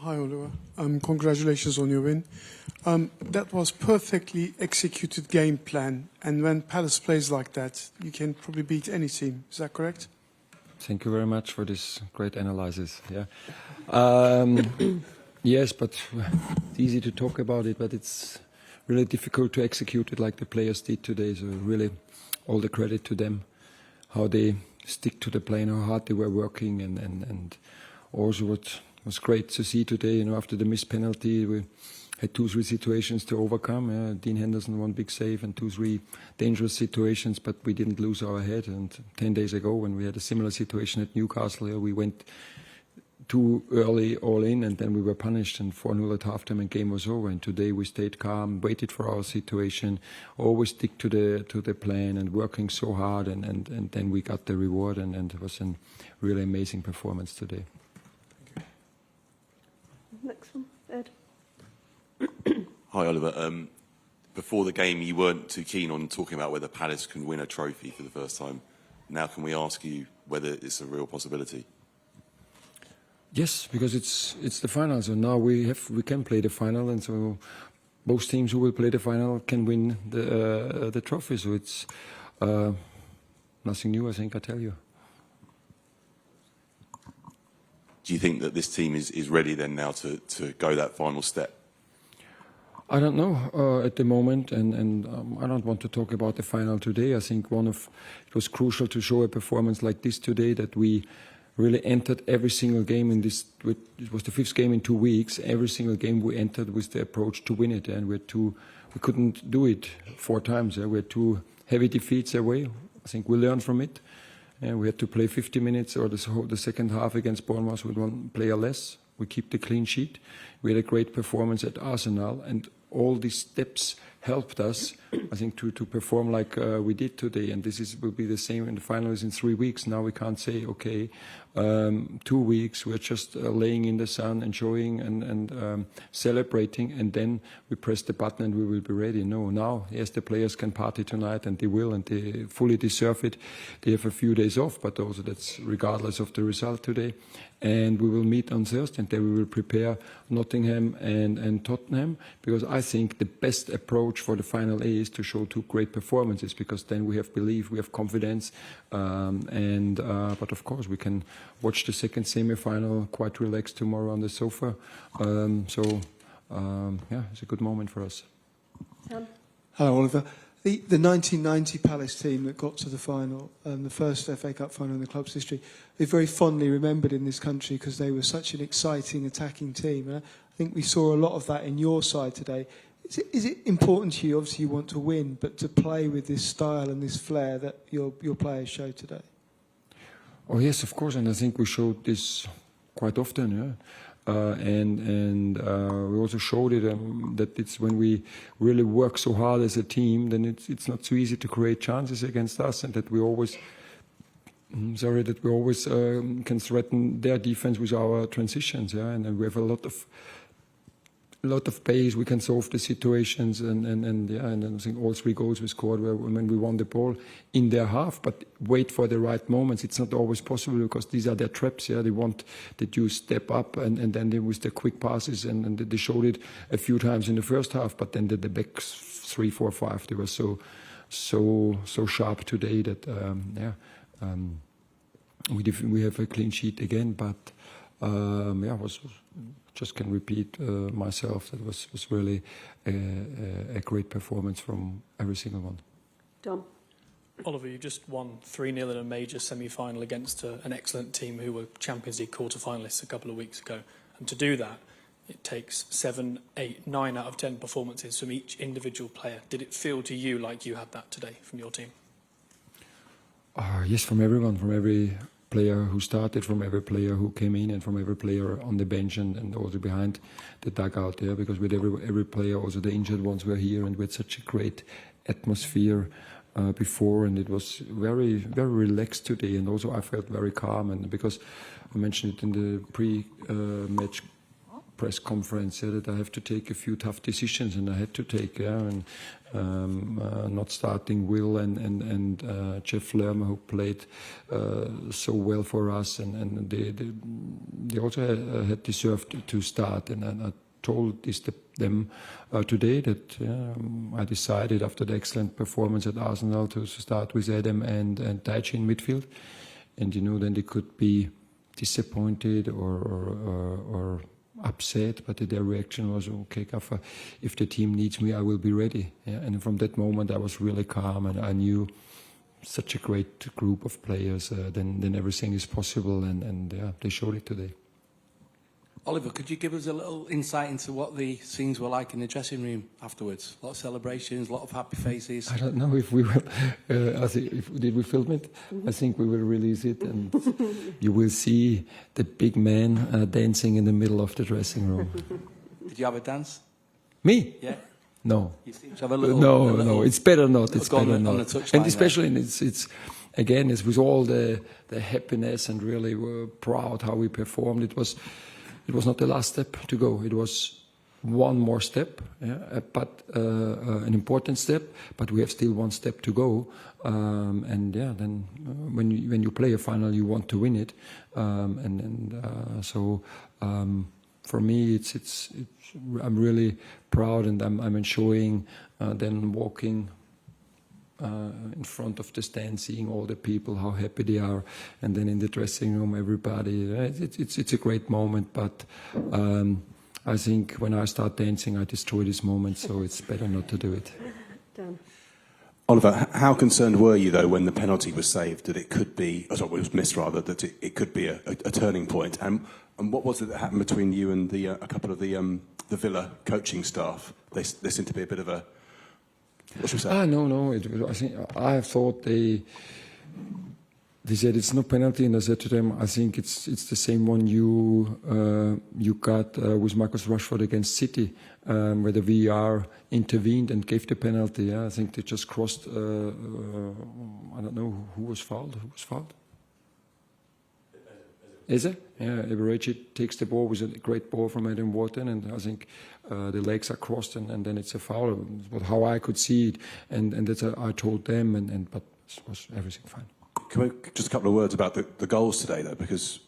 Hi, Oliver. Congratulations on your win. That was perfectly executed game plan, and when Palace plays like that, you can probably beat any team. Is that correct? Thank you very much for this great analysis. Yeah, yes, but it's easy to talk about it, but it's really difficult to execute it like the players did today. So really, all the credit to them, how they stick to the plan, how hard they were working, and also what was great to see today. You know, after the missed penalty, we had 2-3 situations to overcome. Dean Henderson, one big save, and 2-3 dangerous situations, but we didn't lose our head. And 10 days ago, when we had a similar situation at Newcastle, we went too early all in, and then we were punished, and 4-0 at halftime, and game was over. And today we stayed calm, waited for our situation, always stick to the plan, and working so hard, and then we got the reward, and it was a really amazing performance today. Next one, Ed. Hi, Oliver. Before the game, you weren't too keen on talking about whether Palace can win a trophy for the first time. Now, can we ask you whether it's a real possibility? Yes, because it's the final. So now we can play the final, and so both teams who will play the final can win the trophy. So it's nothing new, I think I tell you. Do you think that this team is ready then now to go that final step? I don't know at the moment, and I don't want to talk about the final today. I think it was crucial to show a performance like this today, that we really entered every single game in this. It was the 5th game in 2 weeks. Every single game we entered with the approach to win it, and we couldn't do it 4 times. We had 2 heavy defeats away. I think we learned from it. We had to play 50 minutes or the second half against Bournemouth with 1 player less. We keep the clean sheet. We had a great performance at Arsenal, and all these steps helped us, I think, to perform like we did today. And this will be the same, and the final is in 3 weeks. Now we can't say, okay, 2 weeks, we're just laying in the sun, enjoying and celebrating, and then we press the button and we will be ready. No, now, yes, the players can party tonight, and they will, and they fully deserve it. They have a few days off, but also that's regardless of the result today. And we will meet on Thursday, and then we will prepare Nottingham and Tottenham, because I think the best approach for the final A is to show 2 great performances, because then we have belief, we have confidence, but of course we can watch the second semi-final quite relaxed tomorrow on the sofa. Yeah, it's a good moment for us. Hello, Oliver. The 1990 Palace team that got to the final, the first FA Cup final in the club's history, is very fondly remembered in this country because they were such an exciting attacking team. And I think we saw a lot of that in your side today. Is it important to you? Obviously, you want to win, but to play with this style and this flair that your players showed today? Oh yes, of course, and I think we showed this quite often. Yeah. We also showed it that it's when we really work so hard as a team, then it's not so easy to create chances against us, and that we always can threaten their defense with our transitions. Yeah, and we have a lot of pace. We can solve the situations, and I think all 3 goals we scored were when we won the ball in their half. But wait for the right moments. It's not always possible, because these are their traps. Yeah, they want that you step up, and then they, with the quick passes, and they showed it a few times in the first half. But then the back 3, 4, 5, they were so sharp today that we have a clean sheet again. But just can repeat myself. That was really a great performance from every single one. Dom. Oliver, you just won 3-0 in a major semi-final against an excellent team who were Champions League quarter-finalists a couple of weeks ago. And to do that, it takes 7, 8, 9 out of 10 performances from each individual player. Did it feel to you like you had that today from your team? Yes, from everyone, from every player who started, from every player who came in, and from every player on the bench and also behind the dugout there, because with every player, also the injured ones were here, and we had such a great atmosphere before, and it was very, very relaxed today, and also I felt very calm, and because I mentioned it in the pre-match press conference that I have to take a few tough decisions, and I had to take. And not starting Will and Jeff Lerma, who played so well for us, and they also had deserved to start. And I told them today that I decided after the excellent performance at Arsenal to start with Adam and Taichi in midfield. And then they could be disappointed or upset, but their reaction was, okay, Gaffer, if the team needs me, I will be ready. Yeah? And from that moment, I was really calm, and I knew such a great group of players, then everything is possible, and they showed it today. Oliver, could you give us a little insight into what the scenes were like in the dressing room afterwards? A lot of celebrations, a lot of happy faces. I don't know if we will. Did we film it? I think we will release it, and you will see the big man dancing in the middle of the dressing room. Did you have a dance? Me? Yeah. No. You seem to have a little. No. It's better not. It's better on not. the touchline And especially, it's again, it's with all the happiness and really we're proud how we performed. It was not the last step to go. It was one more step, but an important step. But we have still one step to go. Then when you play a final, you want to win it. So for me, I'm really proud, and I'm enjoying then walking in front of the stand, seeing all the people, how happy they are, and then in the dressing room, everybody. It's a great moment, but I think when I start dancing, I destroy this moment, so it's better not to do it. Dan. Oliver, how concerned were you, though, when the penalty was saved, that it could be, it was missed rather, that it could be a turning point? And what was it that happened between you and a couple of the Villa coaching staff? They seemed to be a bit of a... What should we say? No. I thought they said it's no penalty, and I said to them, I think it's the same one you got with Marcus Rashford against City, where the VAR intervened and gave the penalty. Yeah, I think they just crossed. I don't know who was fouled. Who was fouled? Is it? Yeah, Eberechi takes the ball with a great ball from Adam Wharton, and I think the legs are crossed, and then it's a foul. But how I could see it, and that's I told them, but was everything fine. Can we just a couple of words about the goals today, though, because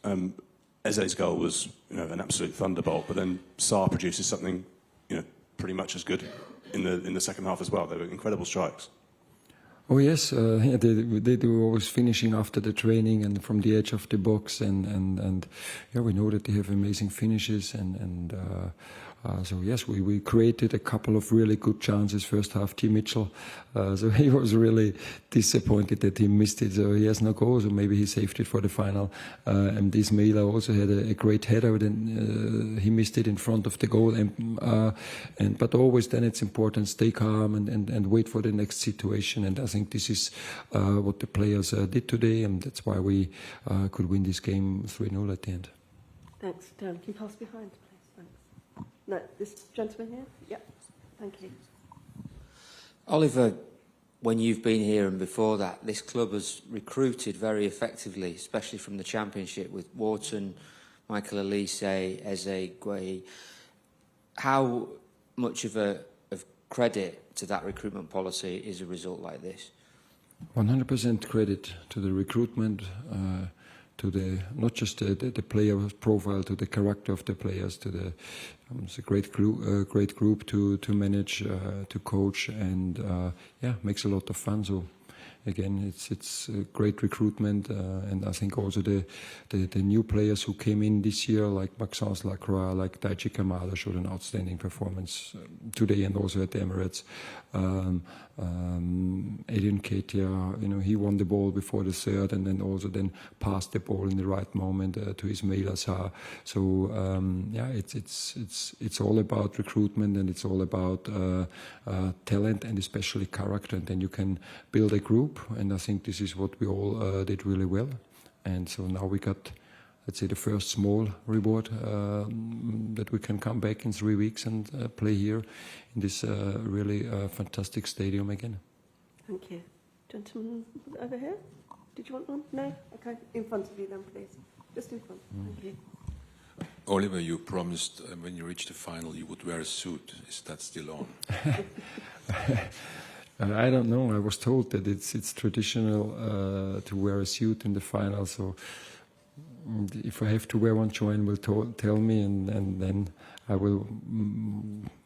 Eze's goal was an absolute thunderbolt, but then Sarr produces something pretty much as good in the second half as well. They were incredible strikes. Oh yes, they do always finishing after the training and from the edge of the box, and we know that they have amazing finishes, and so yes, we created a couple of really good chances first half. T. Mitchell, so he was really disappointed that he missed it. So he has no goal, so maybe he saved it for the final. And Ismaila also had a great header, and he missed it in front of the goal. But always then it's important, stay calm and wait for the next situation. And I think this is what the players did today, and that's why we could win this game 3-0 at the end. Thanks, Dan. Can you pass behind, please? Thanks. No, this gentleman here? Yep. Thank you. Oliver, when you've been here and before that, this club has recruited very effectively, especially from the Championship with Wharton, Michael Elise, Eze, Gueye. How much of credit to that recruitment policy is a result like this? 100% credit to the recruitment, to the not just the player profile, to the character of the players, to it's a great group to manage, to coach, and makes a lot of fun. So again, it's a great recruitment, and I think also the new players who came in this year, like Maxence Lacroix, like Daichi Kamada, showed an outstanding performance today and also at the Emirates. Adrian Ketia, he won the ball before the third, and then also passed the ball in the right moment to Ismaila Sarr. So it's all about recruitment, and it's all about talent and especially character, and then you can build a group. And I think this is what we all did really well. And so now we got, let's say, the first small reward that we can come back in 3 weeks and play here in this really fantastic stadium again. Thank you. Gentleman over here? Did you want one? No? Okay. In front of you then, please. Just in front. Thank you. Oliver, you promised when you reached the final you would wear a suit. Is that still on? I don't know. I was told that it's traditional to wear a suit in the final. So if I have to wear one, Joanne will tell me, and then I will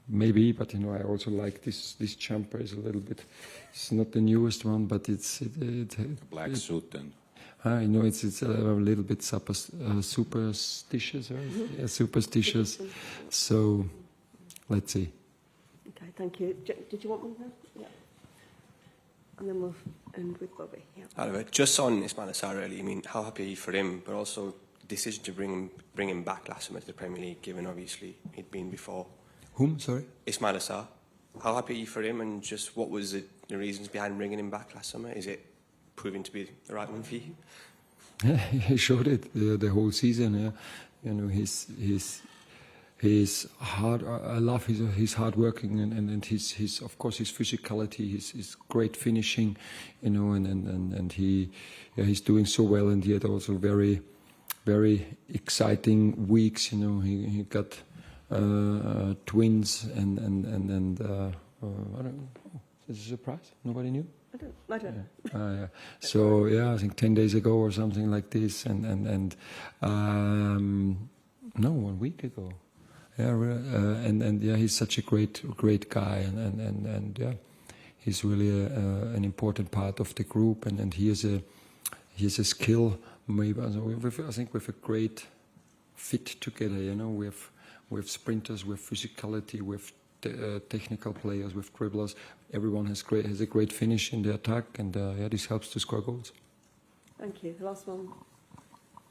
maybe. But you know, I also like this jumper. Is a little bit. It's not the newest one, but it's Black suit then. I know it's a little bit superstitious, right? Yeah, superstitious. So let's see. Okay, thank you. Did you want one there? Yeah. And then we'll end with Bobby. Yeah. Oliver, just on Ismail Assar, really, I mean, how happy are you for him, but also the decision to bring him back last summer to the Premier League, given obviously he'd been before? Whom? Sorry? Ismail Assar. How happy are you for him, and just what was the reasons behind bringing him back last summer? Is it proving to be the right one for you? Yeah, he showed it the whole season. Yeah. You know, he's hard. I love his hard working and his of course his physicality, his great finishing. You know, and he's doing so well, and he had also very exciting weeks. You know, he got twins and I don't know. Is it a surprise? Nobody knew. I don't know. Yeah. So yeah, I think 10 days ago or something like this, and no, 1 week ago. Yeah, and yeah, he's such a great guy, and yeah, he's really an important part of the group, and he has a skill. Maybe I think with a great fit together. You know, we have sprinters, we have physicality, we have technical players, with dribblers. Everyone has a great finish in the attack, and yeah, this helps to score goals. Thank you. The last one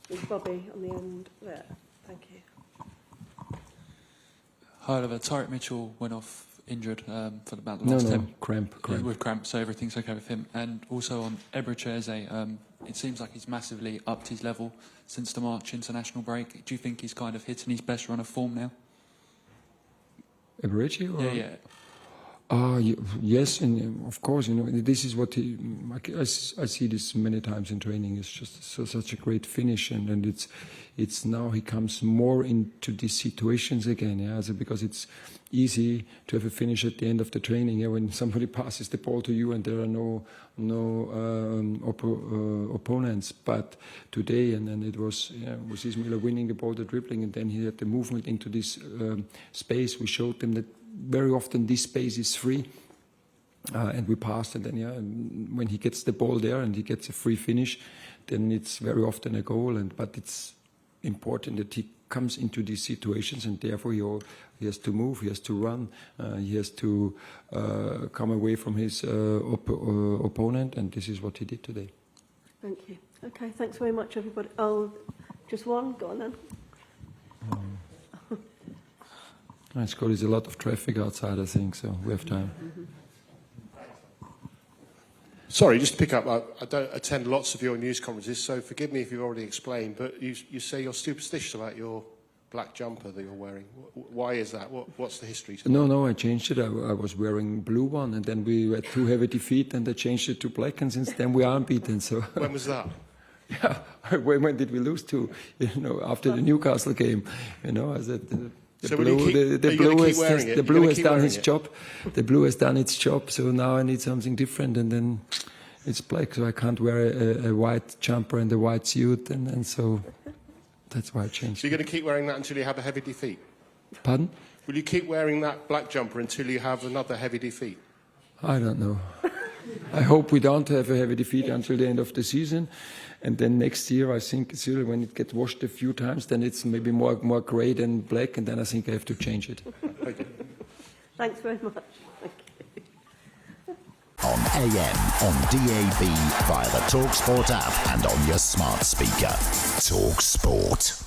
is Bobby on the end there. Thank you. Hi, Oliver. Tariq Mitchell went off injured for about the last 10. Cramp. With cramp, so everything's okay with him. And also on Ebrecheze, it seems like he's massively upped his level since the March international break. Do you think he's kind of hitting his best run of form now? Eberechi? Yeah. Yes, and of course, you know, this is what I see this many times in training. It's just such a great finish, and it's now he comes more into these situations again. Yeah, so because it's easy to have a finish at the end of the training. Yeah, when somebody passes the ball to you and there are no opponents. But today, and then it was Ismail winning the ball, the dribbling, and then he had the movement into this space. We showed them that very often this space is free, and we passed, and then when he gets the ball there and he gets a free finish, then it's very often a goal. But it's important that he comes into these situations, and therefore he has to move, he has to run, he has to come away from his opponent, and this is what he did today. Thank you. Okay, thanks very much, everybody. Oh, just one? Go on then. It's good. There's a lot of traffic outside, I think, so we have time. Sorry, just to pick up, I don't attend lots of your news conferences, so forgive me if you've already explained, but you say you're superstitious about your black jumper that you're wearing. Why is that? What's the history? No, I changed it. I was wearing blue one, and then we had 2 heavy defeat, and I changed it to black, and since then we are unbeaten. So when was that? Yeah, when did we lose to? You know, after the Newcastle game. You know, I said. The blue has done its job. The blue has done its job. So now I need something different, and then it's black. So I can't wear a white jumper and a white suit, and so that's why I changed. So you're going to keep wearing that until you have a heavy defeat? Pardon? Will you keep wearing that black jumper until you have another heavy defeat? I don't know. I hope we don't have a heavy defeat until the end of the season. And then next year, I think, when it gets washed a few times, then it's maybe more grey than black, and then I think I have to change it. Okay. Thanks very much. Thank you. On AM, on DAB, via the talkSPORT app, and on your smart speaker. talkSPORT.